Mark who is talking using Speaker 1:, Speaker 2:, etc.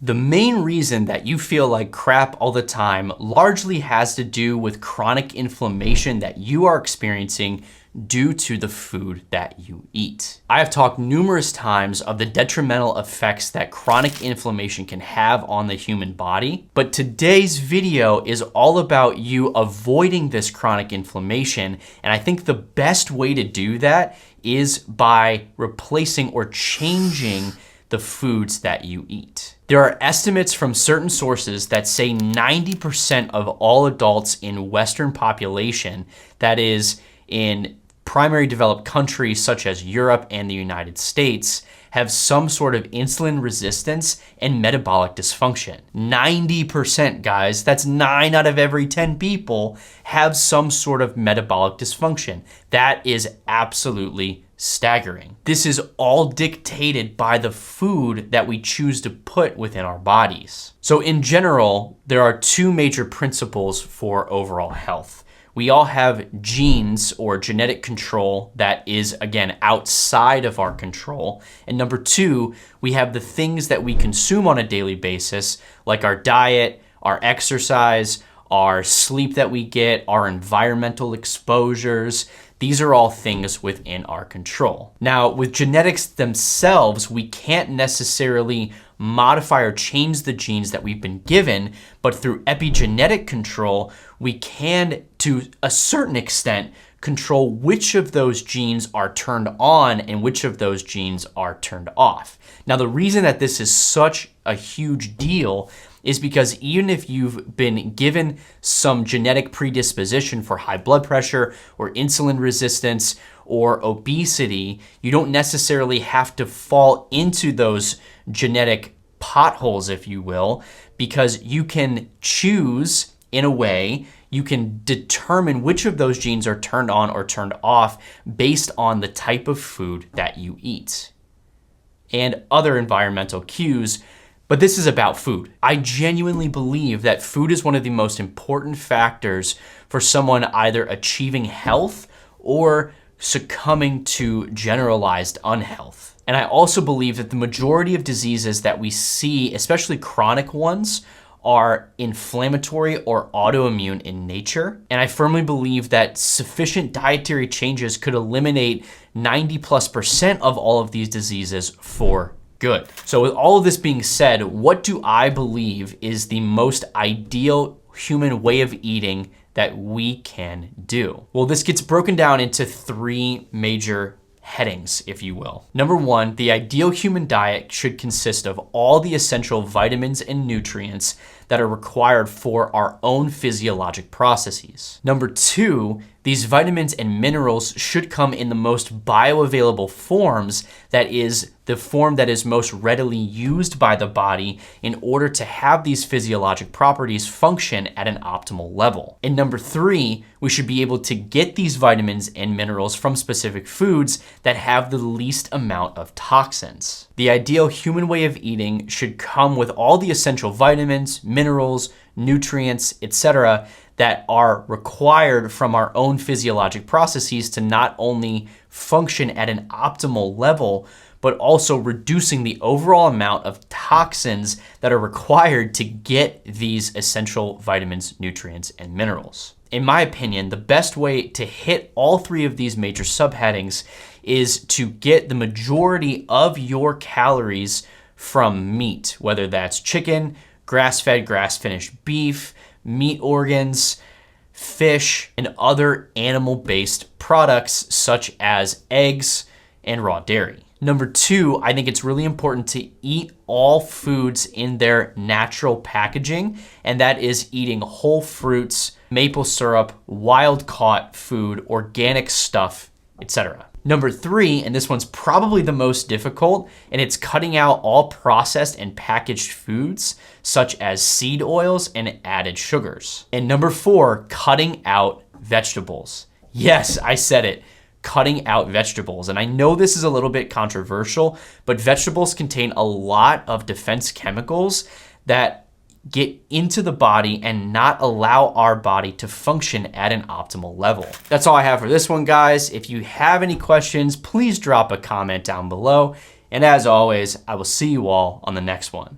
Speaker 1: The main reason that you feel like crap all the time largely has to do with chronic inflammation that you are experiencing due to the food that you eat. I have talked numerous times of the detrimental effects that chronic inflammation can have on the human body, but today's video is all about you avoiding this chronic inflammation, and I think the best way to do that is by replacing or changing the foods that you eat. There are estimates from certain sources that say 90% of all adults in Western population, that is in primary developed countries such as Europe and the United States, have some sort of insulin resistance and metabolic dysfunction. 90%, guys, that's 9 out of every 10 people have some sort of metabolic dysfunction. That is absolutely staggering. This is all dictated by the food that we choose to put within our bodies. So in general, there are 2 major principles for overall health. We all have genes or genetic control that is, again, outside of our control. And number 2, we have the things that we consume on a daily basis, like our diet, our exercise, our sleep that we get, our environmental exposures. These are all things within our control. Now, with genetics themselves, we can't necessarily modify or change the genes that we've been given, but through epigenetic control, we can, to a certain extent, control which of those genes are turned on and which of those genes are turned off. Now, the reason that this is such a huge deal is because even if you've been given some genetic predisposition for high blood pressure or insulin resistance or obesity, you don't necessarily have to fall into those genetic potholes, if you will, because you can choose, in a way, you can determine which of those genes are turned on or turned off based on the type of food that you eat and other environmental cues. But this is about food. I genuinely believe that food is one of the most important factors for someone either achieving health or succumbing to generalized unhealth. And I also believe that the majority of diseases that we see, especially chronic ones, are inflammatory or autoimmune in nature. And I firmly believe that sufficient dietary changes could eliminate 90+% of all of these diseases for good. So with all of this being said, what do I believe is the most ideal human way of eating that we can do? Well, this gets broken down into 3 major headings, if you will. Number 1, the ideal human diet should consist of all the essential vitamins and nutrients that are required for our own physiologic processes. Number 2, these vitamins and minerals should come in the most bioavailable forms, that is, the form that is most readily used by the body in order to have these physiologic properties function at an optimal level. And number 3, we should be able to get these vitamins and minerals from specific foods that have the least amount of toxins. The ideal human way of eating should come with all the essential vitamins, minerals, nutrients, etc., that are required from our own physiologic processes to not only function at an optimal level, but also reducing the overall amount of toxins that are required to get these essential vitamins, nutrients, and minerals. In my opinion, the best way to hit all 3 of these major subheadings is to get the majority of your calories from meat, whether that's chicken, grass-fed, grass-finished beef, meat organs, fish, and other animal-based products such as eggs and raw dairy. Number 2, I think it's really important to eat all foods in their natural packaging, and that is eating whole fruits, maple syrup, wild-caught food, organic stuff, etc. Number 3, and this one's probably the most difficult, and it's cutting out all processed and packaged foods, such as seed oils and added sugars. And number 4, cutting out vegetables. Yes, I said it. Cutting out vegetables. And I know this is a little bit controversial, but vegetables contain a lot of defense chemicals that get into the body and not allow our body to function at an optimal level. That's all I have for this one, guys. If you have any questions, please drop a comment down below. And as always, I will see you all on the next one.